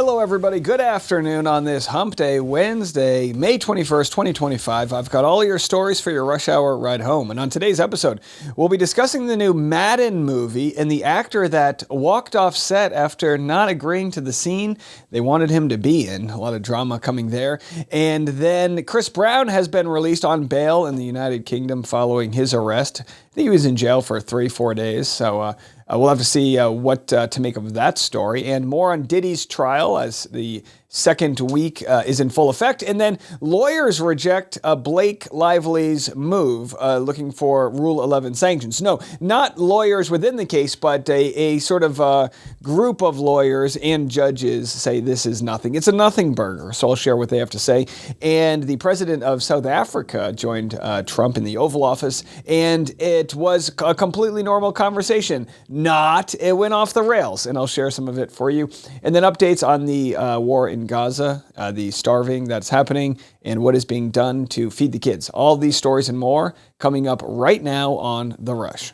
Hello, everybody. Good afternoon on this Hump Day, Wednesday, May 21st, 2025. I've got all your stories for your rush hour ride home. And on today's episode, we'll be discussing the new Madden movie and the actor that walked off set after not agreeing to the scene they wanted him to be in. A lot of drama coming there. And then Chris Brown has been released on bail in the United Kingdom following his arrest. I think he was in jail for 3-4 days. So, we'll have to see what to make of that story, and more on Diddy's trial as the second week is in full effect. And then lawyers reject Blake Lively's move, looking for Rule 11 sanctions. No, not lawyers within the case, but a sort of group of lawyers and judges say this is nothing. It's a nothing burger. So I'll share what they have to say. And the president of South Africa joined Trump in the Oval Office, and it was a completely normal conversation. It went off the rails, and I'll share some of it for you. And then updates on the war in Gaza, the starving that's happening, and what is being done to feed the kids. All these stories and more coming up right now on The Rush.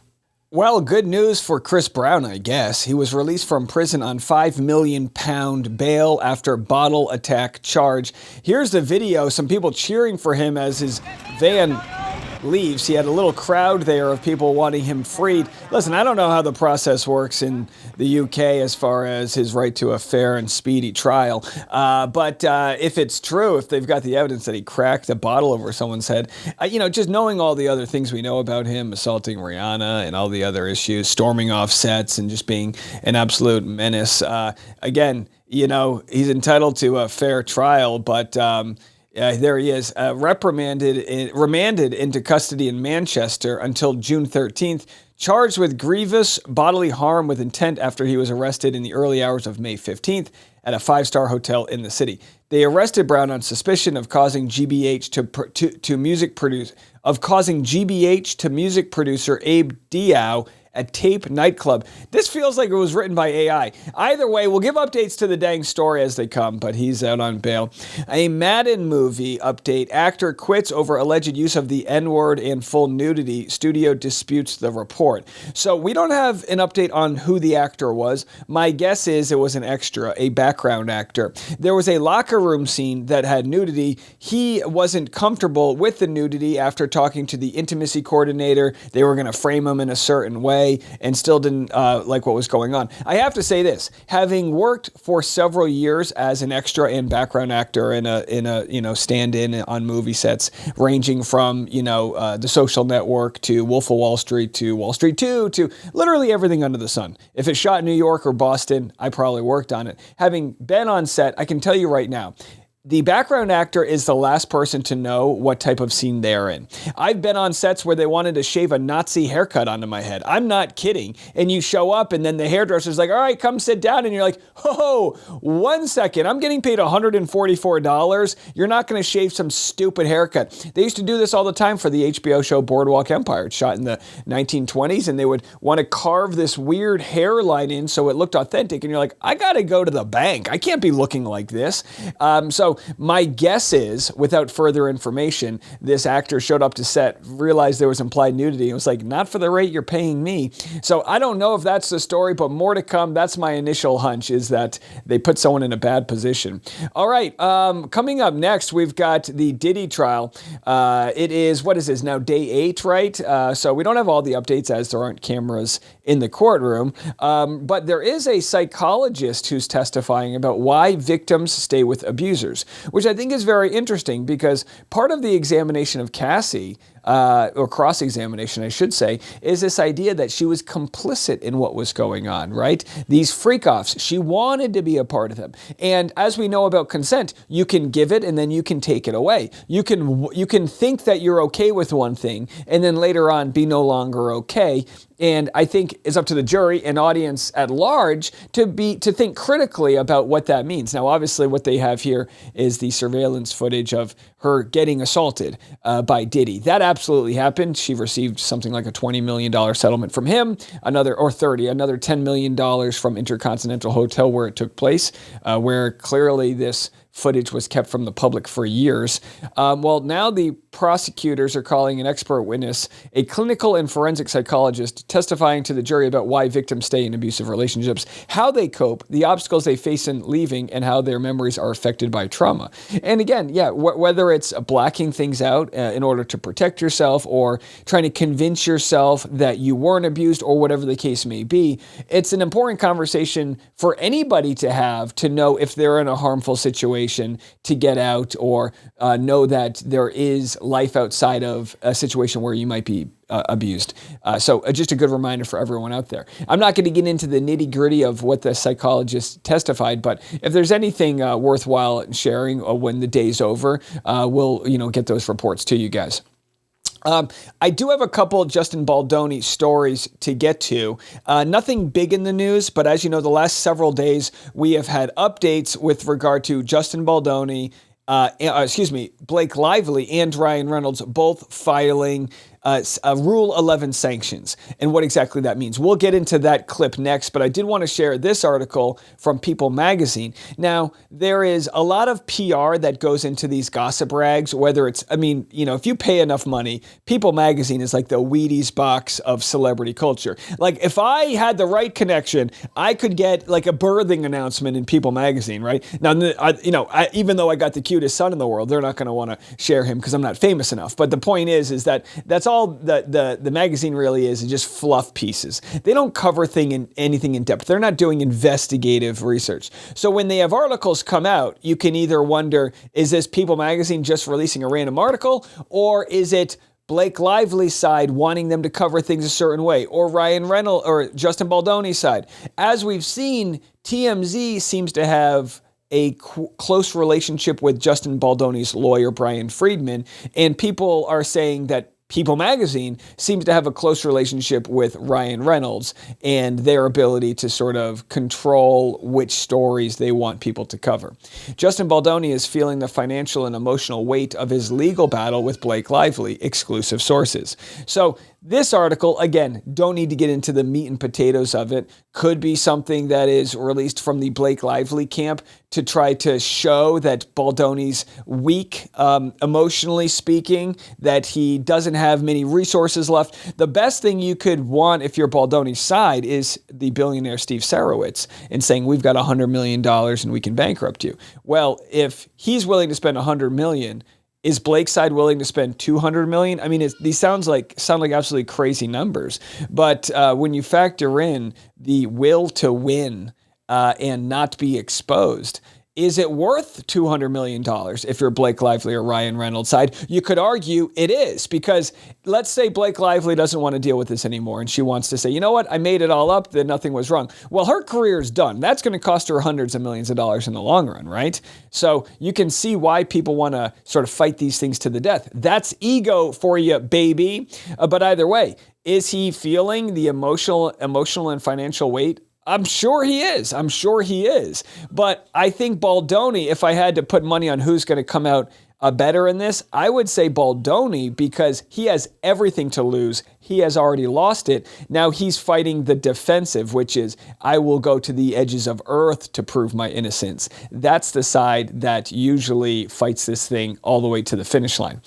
Well, good news for Chris Brown, I guess. He was released from prison on £5 million bail after bottle attack charge. Here's the video, some people cheering for him as his van leaves. He had a little crowd there of people wanting him freed. Listen, I don't know how the process works in the UK as far as his right to a fair and speedy trial, but if it's true, if they've got the evidence that he cracked a bottle over someone's head, just knowing all the other things we know about him, assaulting Rihanna and all the other issues, storming off sets and just being an absolute menace, again, he's entitled to a fair trial, but there he is, remanded into custody in Manchester until June 13th, charged with grievous bodily harm with intent after he was arrested in the early hours of May 15th at a 5-star hotel in the city. They arrested Brown on suspicion of causing GBH to music producer Abe Diao at Tape nightclub. This feels like it was written by AI. Either way, we'll give updates to the dang story as they come, but he's out on bail. A Madden movie update. Actor quits over alleged use of the N-word and full nudity. Studio disputes the report. So we don't have an update on who the actor was. My guess is it was an extra, a background actor. There was a locker room scene that had nudity. He wasn't comfortable with the nudity after talking to the intimacy coordinator. They were going to frame him in a certain way, and still didn't like what was going on. I have to say this, having worked for several years as an extra and background actor in a stand-in on movie sets, ranging from The Social Network to Wolf of Wall Street to Wall Street 2 to literally everything under the sun. If it's shot in New York or Boston, I probably worked on it. Having been on set, I can tell you right now, the background actor is the last person to know what type of scene they're in. I've been on sets where they wanted to shave a Nazi haircut onto my head. I'm not kidding. And you show up and then the hairdresser's like, all right, come sit down. And you're like, oh, 1 second. I'm getting paid $144. You're not going to shave some stupid haircut. They used to do this all the time for the HBO show Boardwalk Empire. It's shot in the 1920s, and they would want to carve this weird hairline in so it looked authentic. And you're like, I got to go to the bank. I can't be looking like this. So my guess is, without further information, this actor showed up to set, realized there was implied nudity, and was like, not for the rate you're paying me. So I don't know if that's the story, but more to come. That's my initial hunch, is that they put someone in a bad position. All right, coming up next, we've got the Diddy trial. It is, what is this, now day 8, right? So we don't have all the updates as there aren't cameras in the courtroom, but there is a psychologist who's testifying about why victims stay with abusers, which I think is very interesting, because part of the examination of Cassie, or cross-examination, I should say, is this idea that she was complicit in what was going on, right? These freak-offs, she wanted to be a part of them. And as we know about consent, you can give it and then you can take it away. You can think that you're okay with one thing and then later on be no longer okay. And I think it's up to the jury and audience at large to think critically about what that means. Now, obviously, what they have here is the surveillance footage of her getting assaulted by Diddy. That absolutely happened. She received something like a $20 million settlement from him, another $10 million from Intercontinental Hotel where it took place, where clearly this footage was kept from the public for years. Well, now the prosecutors are calling an expert witness, a clinical and forensic psychologist, testifying to the jury about why victims stay in abusive relationships, how they cope, the obstacles they face in leaving, and how their memories are affected by trauma. And again, whether it's blacking things out in order to protect yourself or trying to convince yourself that you weren't abused or whatever the case may be, it's an important conversation for anybody to have, to know if they're in a harmful situation, to get out, or know that there is life outside of a situation where you might be abused. So just a good reminder for everyone out there. I'm not going to get into the nitty gritty of what the psychologist testified, but if there's anything worthwhile sharing when the day's over, we'll get those reports to you guys. I do have a couple Justin Baldoni stories to get to. Nothing big in the news, but as you know, the last several days we have had updates with regard to Justin Baldoni, Blake Lively and Ryan Reynolds both filing Rule 11 sanctions and what exactly that means. We'll get into that clip next, but I did want to share this article from People magazine. Now, there is a lot of PR that goes into these gossip rags, whether it's, if you pay enough money, People magazine is like the Wheaties box of celebrity culture. Like if I had the right connection, I could get like a birthing announcement in People magazine, right? Now, even though I got the cutest son in the world, they're not going to want to share him because I'm not famous enough. But the point is that that's all the magazine really is just fluff pieces. They don't cover anything in depth. They're not doing investigative research. So when they have articles come out, you can either wonder, is this People magazine just releasing a random article, or is it Blake Lively's side wanting them to cover things a certain way, or Ryan Reynolds or Justin Baldoni's side? As we've seen, TMZ seems to have a close relationship with Justin Baldoni's lawyer, Brian Friedman, and people are saying that People magazine seems to have a close relationship with Ryan Reynolds and their ability to sort of control which stories they want people to cover. Justin Baldoni is feeling the financial and emotional weight of his legal battle with Blake Lively, exclusive sources. So this article, again, don't need to get into the meat and potatoes of it, could be something that is released from the Blake Lively camp to try to show that Baldoni's weak, emotionally speaking, that he doesn't have many resources left. The best thing you could want if you're Baldoni's side is the billionaire Steve Sarowitz and saying, we've got $100 million and we can bankrupt you. Well, if he's willing to spend $100 million, is Blake's side willing to spend $200 million? These sound like absolutely crazy numbers. But when you factor in the will to win and not be exposed, is it worth $200 million if you're Blake Lively or Ryan Reynolds' side? You could argue it is, because let's say Blake Lively doesn't want to deal with this anymore and she wants to say, you know what, I made it all up, then nothing was wrong. Well, her career's done. That's going to cost her hundreds of millions of dollars in the long run, right? So you can see why people want to sort of fight these things to the death. That's ego for you, baby. But either way, is he feeling the emotional and financial weight? I'm sure he is. But I think Baldoni, if I had to put money on who's going to come out better in this, I would say Baldoni, because he has everything to lose. He has already lost it. Now he's fighting the defensive, which is, I will go to the edges of earth to prove my innocence. That's the side that usually fights this thing all the way to the finish line.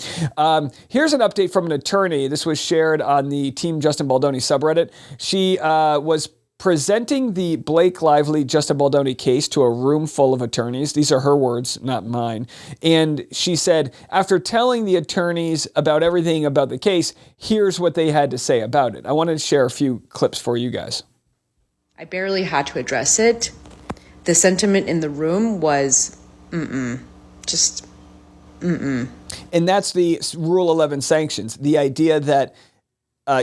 Here's an update from an attorney. This was shared on the Team Justin Baldoni subreddit. She was presenting the Blake Lively, Justin Baldoni case to a room full of attorneys. These are her words, not mine. And she said, after telling the attorneys about everything about the case, here's what they had to say about it. I wanted to share a few clips for you guys. I barely had to address it. The sentiment in the room was, And that's the Rule 11 sanctions. The idea that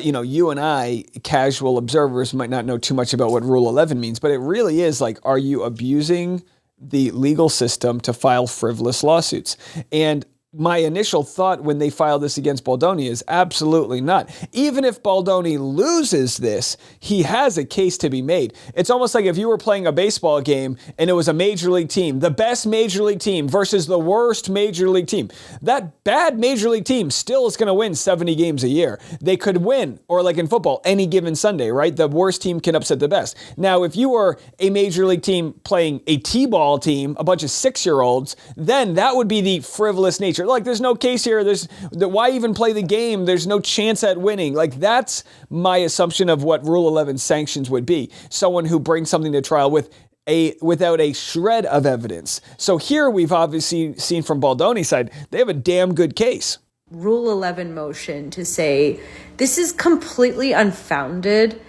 you and I, casual observers, might not know too much about what Rule 11 means, but it really is like, are you abusing the legal system to file frivolous lawsuits? And my initial thought when they filed this against Baldoni is absolutely not. Even if Baldoni loses this, he has a case to be made. It's almost like if you were playing a baseball game and it was a major league team, the best major league team versus the worst major league team. That bad major league team still is going to win 70 games a year. They could win, or like in football, any given Sunday, right? The worst team can upset the best. Now, if you were a major league team playing a T-ball team, a bunch of 6-year-olds, then that would be the frivolous nature. Like, there's no case here. Why even play the game? There's no chance at winning. Like, that's my assumption of what Rule 11 sanctions would be. Someone who brings something to trial without a shred of evidence. So here we've obviously seen from Baldoni's side, they have a damn good case. Rule 11 motion to say this is completely unfounded.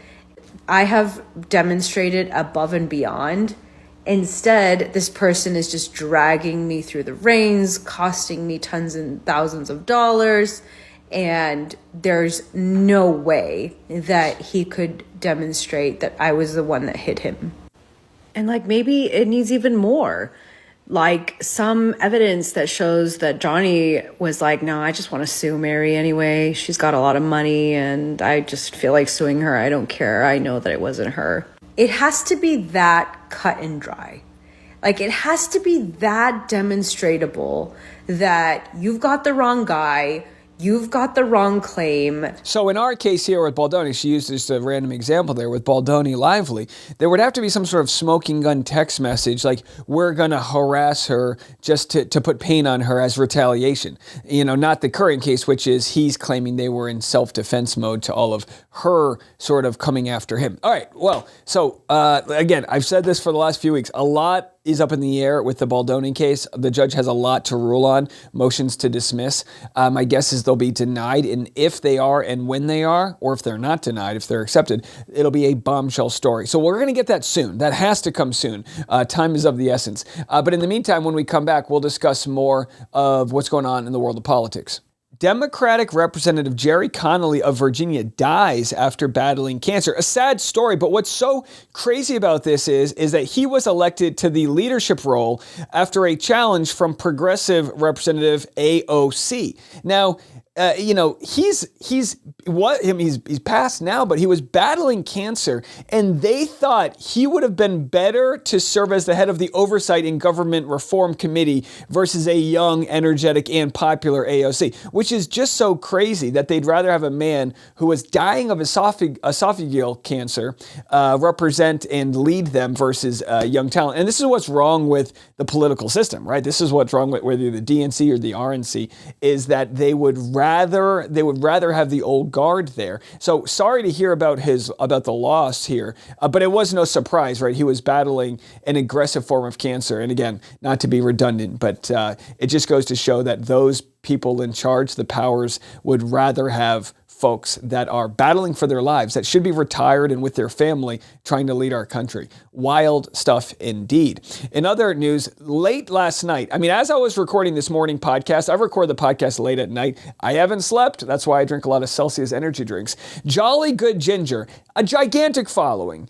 I have demonstrated above and beyond. Instead, this person is just dragging me through the reins, costing me tons and thousands of dollars, and there's no way that he could demonstrate that I was the one that hit him. And like, maybe it needs even more. Like some evidence that shows that Johnny was like, no, I just want to sue Mary anyway. She's got a lot of money and I just feel like suing her. I don't care. I know that it wasn't her. It has to be that cut and dry. Like, it has to be that demonstratable that you've got the wrong guy, you've got the wrong claim. So in our case here with Baldoni, she used just a random example there with Baldoni Lively, there would have to be some sort of smoking gun text message like, we're going to harass her just to put pain on her as retaliation. You know, not the current case, which is he's claiming they were in self-defense mode to all of her sort of coming after him. All right, well, so again, I've said this for the last few weeks. A lot is up in the air with the Baldoni case. The judge has a lot to rule on, motions to dismiss. My guess is they'll be denied, and if they are and when they are, or if they're not denied, if they're accepted, it'll be a bombshell story. So we're going to get that soon. That has to come soon. Time is of the essence. But in the meantime, when we come back, we'll discuss more of what's going on in the world of politics. Democratic Representative Jerry Connelly of Virginia dies after battling cancer. A sad story, but what's so crazy about this is that he was elected to the leadership role after a challenge from Progressive Representative AOC. Now, he's passed now, but he was battling cancer, and they thought he would have been better to serve as the head of the Oversight and Government Reform Committee versus a young, energetic, and popular AOC, which is just so crazy that they'd rather have a man who was dying of esophageal cancer represent and lead them versus young talent. And this is what's wrong with the political system, right? This is what's wrong with whether the DNC or the RNC, is that they would rather have the old guard there. So sorry to hear about the loss here, but it was no surprise, right? He was battling an aggressive form of cancer. And again, not to be redundant, but it just goes to show that those people in charge, the powers, would rather have folks that are battling for their lives, that should be retired and with their family trying to lead our country. Wild stuff indeed. In other news, late last night, as I was recording this morning podcast, I record the podcast late at night. I haven't slept. That's why I drink a lot of Celsius energy drinks. Jolly Good Ginger, a gigantic following.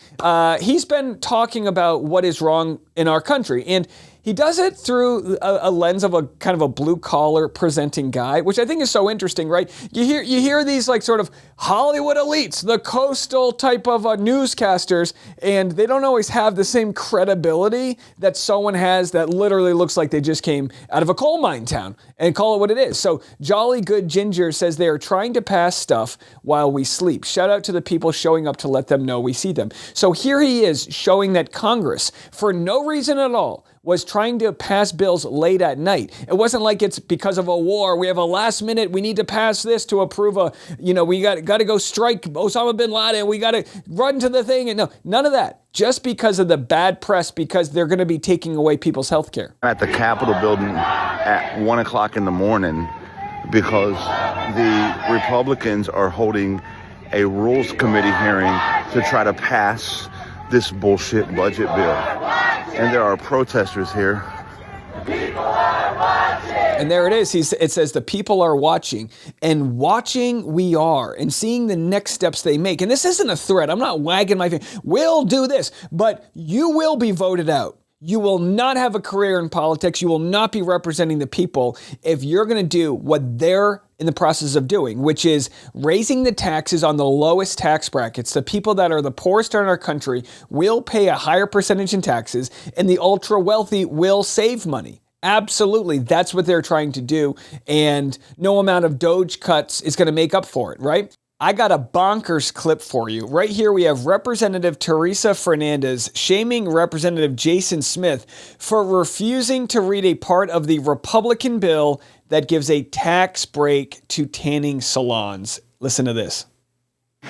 He's been talking about what is wrong in our country, and he does it through a lens of a kind of a blue-collar presenting guy, which I think is so interesting, right? You hear these like sort of Hollywood elites, the coastal type of newscasters, and they don't always have the same credibility that someone has that literally looks like they just came out of a coal mine town, and call it what it is. So Jolly Good Ginger says they are trying to pass stuff while we sleep. Shout out to the people showing up to let them know we see them. So here he is showing that Congress, for no reason at all, was trying to pass bills late at night. It wasn't like it's because of a war. We have a last minute, we need to pass this to approve we got to go strike Osama bin Laden. We got to run to the thing. And no, none of that. Just because of the bad press, because they're going to be taking away people's health care. At the Capitol building at 1 o'clock in the morning because the Republicans are holding a Rules Committee hearing to try to pass this bullshit budget bill. And there are protesters here. And there it is. It says the people are watching, and watching we are, and seeing the next steps they make. And this isn't a threat. I'm not wagging my finger. We'll do this, but you will be voted out. You will not have a career in politics. You will not be representing the people if you're going to do what they're in the process of doing, which is raising the taxes on the lowest tax brackets. The people that are the poorest in our country will pay a higher percentage in taxes, and the ultra wealthy will save money. Absolutely. That's what they're trying to do. And no amount of Doge cuts is going to make up for it, right? I got a bonkers clip for you. Right here we have Representative Teresa Fernandez shaming Representative Jason Smith for refusing to read a part of the Republican bill that gives a tax break to tanning salons. Listen to this.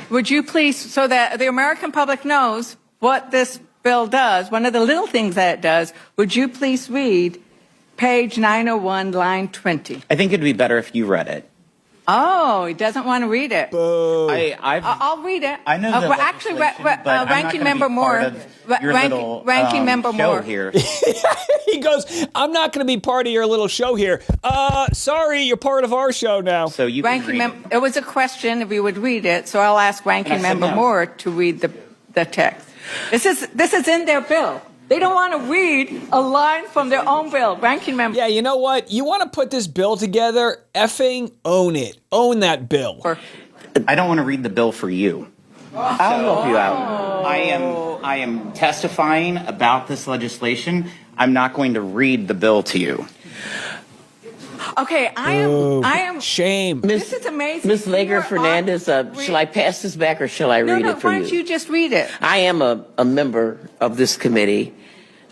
Would you please, so that the American public knows what this bill does, one of the little things that it does, would you please read page 901, line 20? I think it'd be better if you read it. Oh, he doesn't want to read it. I'll read it. I know the actually, but Ranking Member Moore. Ranking Member Moore here. He goes, I'm not going to be part of your little show here. Sorry, you're part of our show now. So you it was a question if you would read it, so I'll ask Ranking Member Moore to read the text. This is in their bill. They don't want to read a line from their own bill. Ranking Member. Yeah, you know what? You want to put this bill together? Effing own it. Own that bill. I don't want to read the bill for you. I'll help you out. I am testifying about this legislation. I'm not going to read the bill to you. Okay, I am. Shame. This is amazing. Ms. Lager Fernandez, shall I pass this back or shall I read it for you? Why don't you just read it? I am a member of this committee.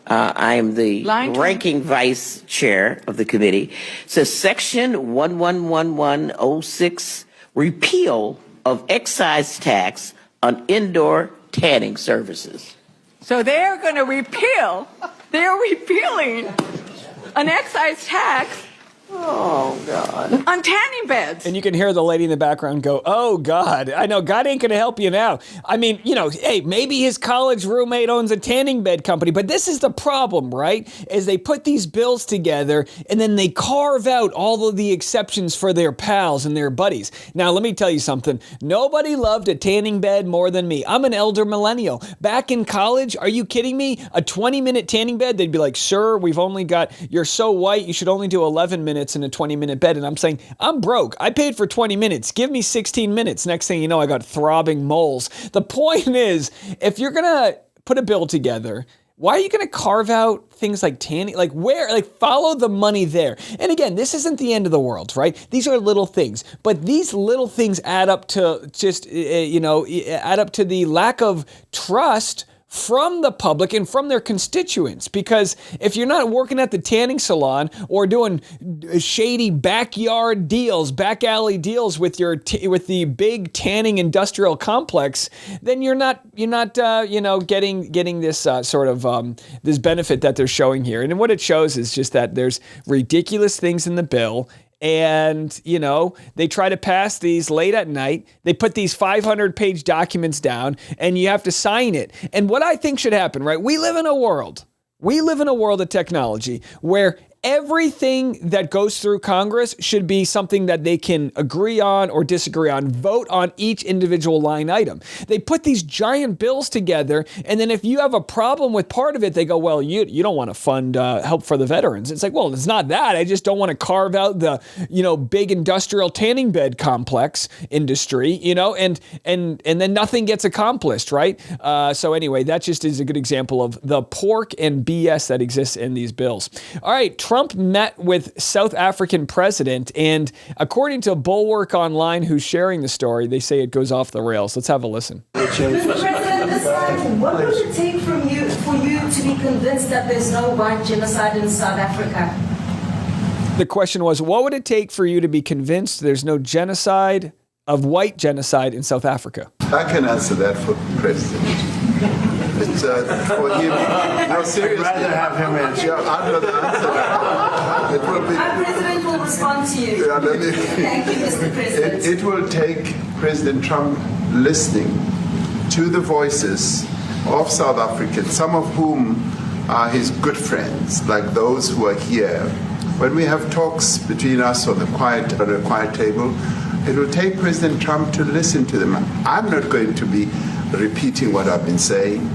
I am the ranking vice chair of the committee. It says Section 111106, repeal of excise tax on indoor tanning services. So they're going to repeal. They're repealing an excise tax. Oh, God. On tanning beds. And you can hear the lady in the background go, oh, God. I know, God ain't going to help you now. I mean, hey, maybe his college roommate owns a tanning bed company, but this is the problem, right? Is they put these bills together and then they carve out all of the exceptions for their pals and their buddies. Now, let me tell you something. Nobody loved a tanning bed more than me. I'm an elder millennial. Back in college, are you kidding me? A 20-minute tanning bed, they'd be like, sir, you're so white, you should only do 11 minutes in a 20-minute bed. And I'm saying, I'm broke. I paid for 20 minutes. Give me 16 minutes. Next thing you know, I got throbbing moles. The point is, if you're going to put a bill together, why are you going to carve out things like tanning? Follow the money there. And again, this isn't the end of the world, right? These are little things, but these little things add up to add up to the lack of trust from the public and from their constituents. Because if you're not working at the tanning salon or doing shady backyard deals, back alley deals with the big tanning industrial complex, then you're not getting this sort of this benefit that they're showing here. And what it shows is just that there's ridiculous things in the bill. And, they try to pass these late at night. They put these 500-page documents down, and you have to sign it. And what I think should happen, right? We live in a world of technology where everything that goes through Congress should be something that they can agree on or disagree on, vote on each individual line item. They put these giant bills together, and then if you have a problem with part of it, they go, well, you don't want to fund help for the veterans. It's like, well, it's not that. I just don't want to carve out the, big industrial tanning bed complex industry, and then nothing gets accomplished, right? So anyway, that just is a good example of the pork and BS that exists in these bills. All right, Trump met with South African president, and according to Bulwark Online, who's sharing the story, they say it goes off the rails. Let's have a listen. Mr. President, this time, what would it take for you to be convinced that there's no white genocide in South Africa? The question was, what would it take for you to be convinced there's no white genocide in South Africa? I can answer that for the president. It's for him. No, seriously. I'd rather have him answer. Yeah, I'd rather answer that. It will be. Our president will respond to you. Yeah, thank you, Mr. President. It will take President Trump listening to the voices of South Africans, some of whom are his good friends, like those who are here. When we have talks between us on the quiet table, it will take President Trump to listen to them. I'm not going to be repeating what I've been saying.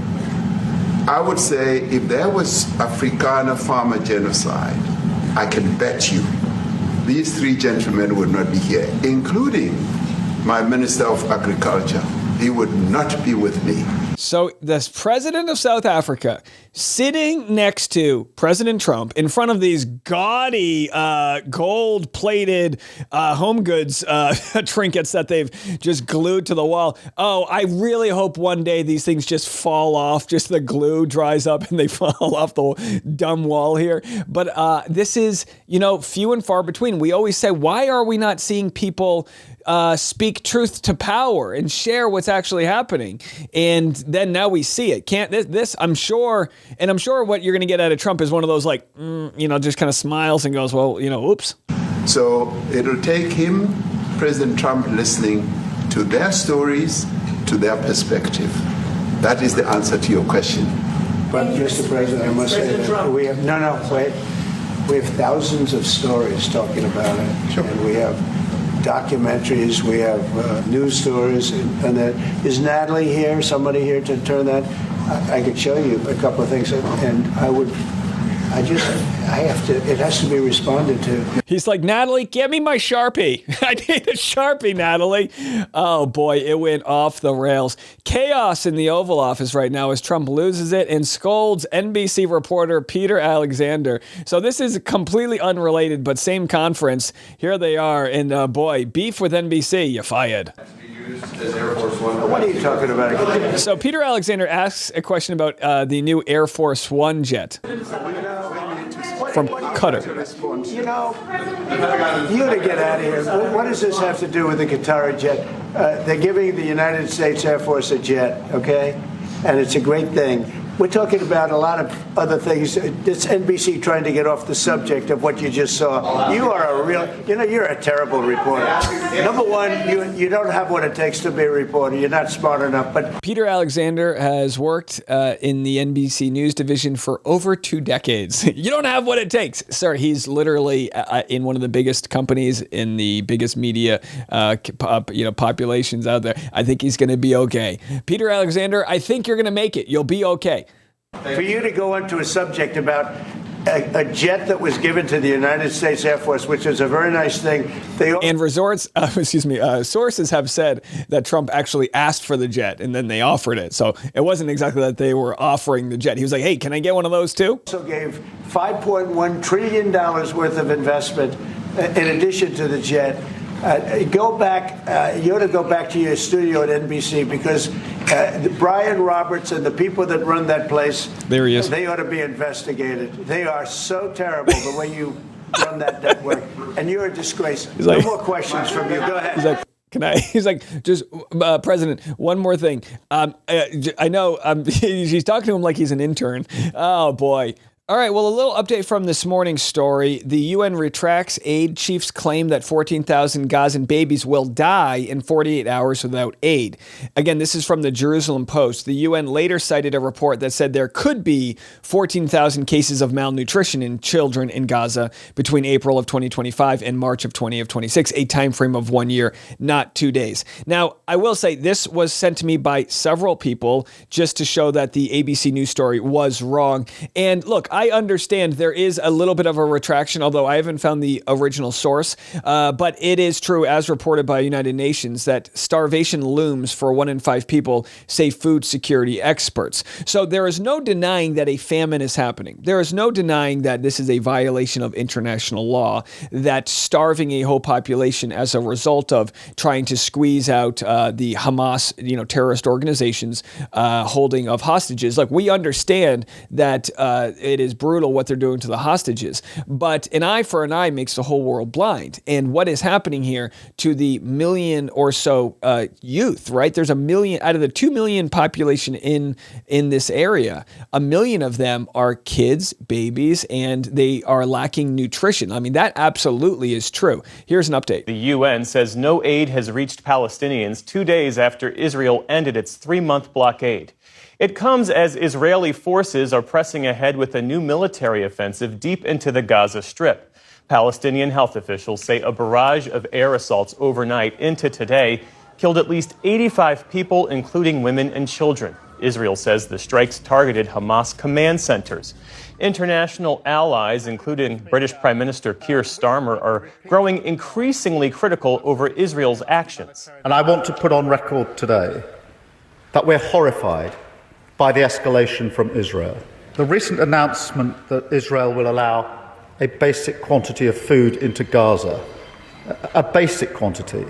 I would say if there was Afrikaner farmer genocide, I can bet you these three gentlemen would not be here, including my Minister of Agriculture. He would not be with me. So the president of South Africa sitting next to President Trump in front of these gaudy gold-plated home goods trinkets that they've just glued to the wall. Oh, I really hope one day these things just fall off, just the glue dries up and they fall off the dumb wall here. But this is, few and far between. We always say, why are we not seeing people speak truth to power and share what's actually happening? And then now we see it. Can't this? I'm sure what you're going to get out of Trump is one of those just kind of smiles and goes, well, oops. So it'll take him, President Trump, listening to their stories, to their perspective. That is the answer to your question. But Mr. President, I must say that we have we have thousands of stories talking about it, sure. And we have documentaries, we have news stories, and that is Natalie here? Somebody here to turn that? I could show you a couple of things, and it has to be responded to. He's like, Natalie, get me my Sharpie. I need a Sharpie, Natalie. Oh boy, it went off the rails. Chaos in the Oval Office right now as Trump loses it and scolds NBC reporter Peter Alexander. So this is completely unrelated, but same conference. Here they are, and boy, beef with NBC, you're fired. What are you talking about? So Peter Alexander asks a question about the new Air Force One jet from Qatar. You got to get out of here. What does this have to do with the Qatar jet? They're giving the United States Air Force a jet, okay? And it's a great thing. We're talking about a lot of other things. It's NBC trying to get off the subject of what you just saw. You are you're a terrible reporter. Number one, you don't have what it takes to be a reporter. You're not smart enough. But Peter Alexander has worked in the NBC News division for over 2 decades. You don't have what it takes. Sir, he's literally in one of the biggest companies in the biggest media populations out there. I think he's going to be okay. Peter Alexander, I think you're going to make it. You'll be okay. For you to go into a subject about a jet that was given to the United States Air Force, which is a very nice thing. Sources have said that Trump actually asked for the jet and then they offered it. So it wasn't exactly that they were offering the jet. He was like, hey, can I get one of those too? Also gave $5.1 trillion worth of investment in addition to the jet. Go back. You ought to go back to your studio at NBC because Brian Roberts and the people that run that place, there he is. They ought to be investigated. They are so terrible the way you run that network, and you're a disgrace. No more questions from you. Go ahead. He's like, can I? He's like, just President. One more thing. I know he's talking to him like he's an intern. Oh boy. All right, well, a little update from this morning's story. The UN retracts aid. Chiefs claim that 14,000 Gazan babies will die in 48 hours without aid. Again, this is from the Jerusalem Post. The UN later cited a report that said there could be 14,000 cases of malnutrition in children in Gaza between April of 2025 and March of 2026, a time frame of 1 year, not 2 days. Now, I will say this was sent to me by several people just to show that the ABC News story was wrong. And look, I understand there is a little bit of a retraction, although I haven't found the original source. But it is true, as reported by United Nations, that starvation looms for 1 in 5 people, say food security experts. So there is no denying that a famine is happening. There is no denying that this is a violation of international law, that starving a whole population as a result of trying to squeeze out the Hamas, terrorist organizations holding of hostages. Like, we understand that it is brutal what they're doing to the hostages, but an eye for an eye makes the whole world blind. And what is happening here to the million or so youth, right? There's 1 million out of the 2 million population in this area. 1 million of them are kids, babies, and they are lacking nutrition. I mean, that absolutely is true. Here's an update. The UN says no aid has reached Palestinians 2 days after Israel ended its 3-month blockade. It comes as Israeli forces are pressing ahead with a new military offensive deep into the Gaza Strip. Palestinian health officials say a barrage of air assaults overnight into today killed at least 85 people, including women and children. Israel says the strikes targeted Hamas command centers. International allies, including British Prime Minister Keir Starmer, are growing increasingly critical over Israel's actions. And I want to put on record today that we're horrified by the escalation from Israel. The recent announcement that Israel will allow a basic quantity of food into Gaza, a basic quantity,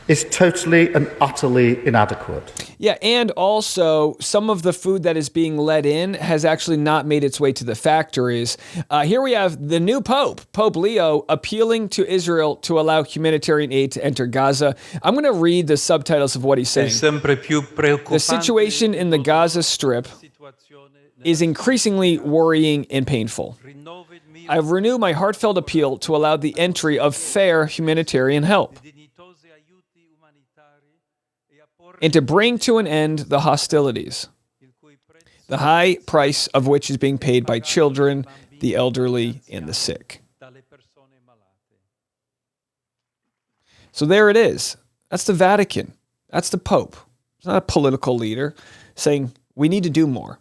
is totally and utterly inadequate. Yeah, and also some of the food that is being let in has actually not made its way to the factories. Here we have the new Pope, Pope Leo, appealing to Israel to allow humanitarian aid to enter Gaza. I'm going to read the subtitles of what he's saying. The situation in the Gaza Strip is increasingly worrying and painful. I renew my heartfelt appeal to allow the entry of fair humanitarian help and to bring to an end the hostilities, the high price of which is being paid by children, the elderly, and the sick. So there it is. That's the Vatican. That's the Pope. It's not a political leader saying we need to do more.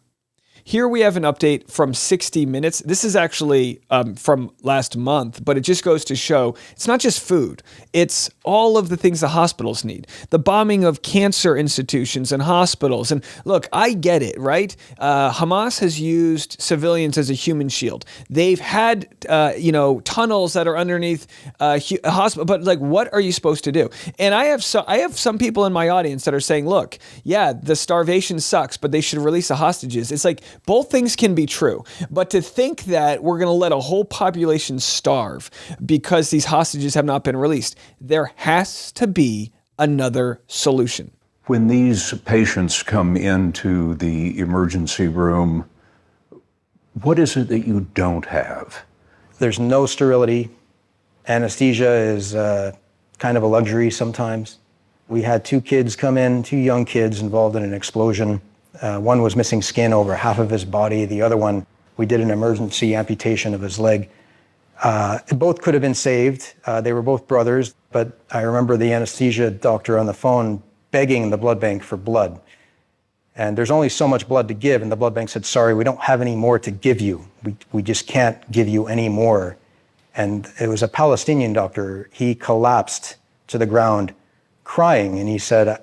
Here we have an update from 60 Minutes. This is actually from last month, but it just goes to show it's not just food. It's all of the things the hospitals need. The bombing of cancer institutions and hospitals. And look, I get it, right? Hamas has used civilians as a human shield. They've had, tunnels that are underneath a hospital. But like, what are you supposed to do? And I have some people in my audience that are saying, look, yeah, the starvation sucks, but they should release the hostages. It's like, both things can be true, but to think that we're going to let a whole population starve because these hostages have not been released, there has to be another solution. When these patients come into the emergency room, what is it that you don't have? There's no sterility. Anesthesia is kind of a luxury sometimes. We had 2 kids come in, 2 young kids involved in an explosion. One was missing skin over half of his body. The other one, we did an emergency amputation of his leg. Both could have been saved. They were both brothers, but I remember the anesthesia doctor on the phone begging the blood bank for blood. And there's only so much blood to give, and the blood bank said, sorry, we don't have any more to give you. We just can't give you any more. And it was a Palestinian doctor. He collapsed to the ground crying, and he said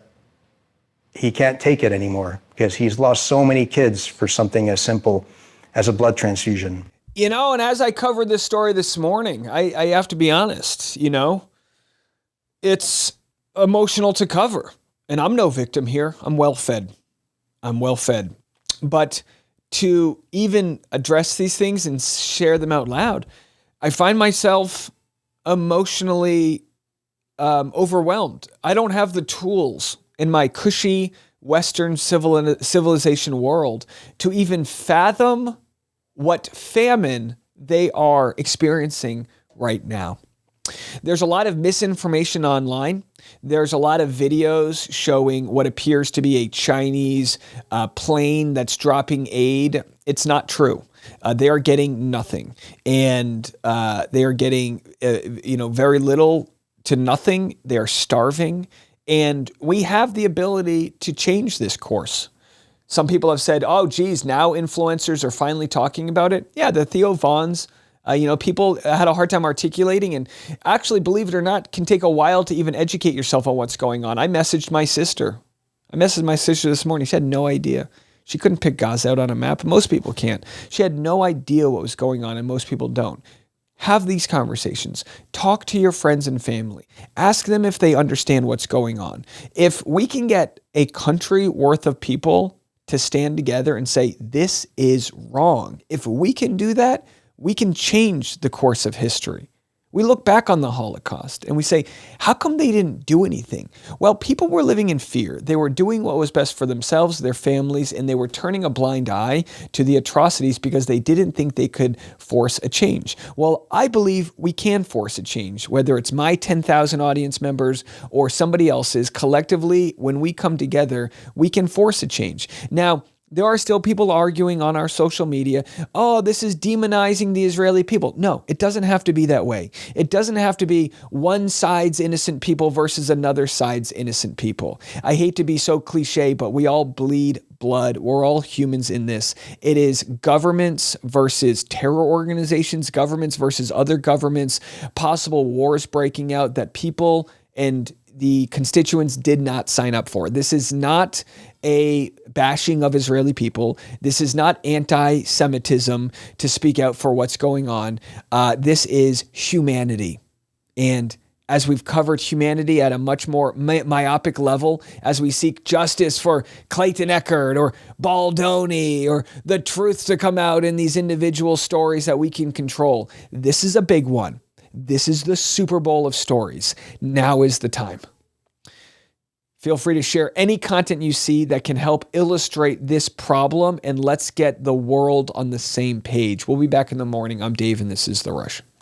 he can't take it anymore because he's lost so many kids for something as simple as a blood transfusion. And as I covered this story this morning, I have to be honest, it's emotional to cover. And I'm no victim here. I'm well fed. But to even address these things and share them out loud, I find myself emotionally overwhelmed. I don't have the tools in my cushy Western civilization world to even fathom what famine they are experiencing right now. There's a lot of misinformation online. There's a lot of videos showing what appears to be a Chinese plane that's dropping aid. It's not true. They are getting nothing, and they are getting very little to nothing. They are starving, and we have the ability to change this course. Some people have said, "Oh, geez, now influencers are finally talking about it." Yeah, the Theo Vaughns. People had a hard time articulating, and actually, believe it or not, can take a while to even educate yourself on what's going on. I messaged my sister this morning. She had no idea. She couldn't pick Gaza out on a map. Most people can't. She had no idea what was going on, and most people don't. Have these conversations. Talk to your friends and family. Ask them if they understand what's going on. If we can get a country worth of people to stand together and say, this is wrong, if we can do that, we can change the course of history. We look back on the Holocaust and we say, how come they didn't do anything? Well, people were living in fear. They were doing what was best for themselves, their families, and they were turning a blind eye to the atrocities because they didn't think they could force a change. Well, I believe we can force a change, whether it's my 10,000 audience members or somebody else's. Collectively, when we come together, we can force a change. Now, There are still people arguing on our social media, oh, this is demonizing the Israeli people. No, it doesn't have to be that way. It doesn't have to be one side's innocent people versus another side's innocent people. I hate to be so cliche, but we all bleed blood. We're all humans in this. It is governments versus terror organizations, governments versus other governments, possible wars breaking out that people and the constituents did not sign up for. This is not a bashing of Israeli people. This is not anti-Semitism to speak out for what's going on. This is humanity. And as we've covered humanity at a much more myopic level, as we seek justice for Clayton Eckert or Baldoni or the truth to come out in these individual stories that we can control, this is a big one. This is the Super Bowl of stories. Now is the time. Feel free to share any content you see that can help illustrate this problem, and let's get the world on the same page. We'll be back in the morning. I'm Dave, and this is The Rush.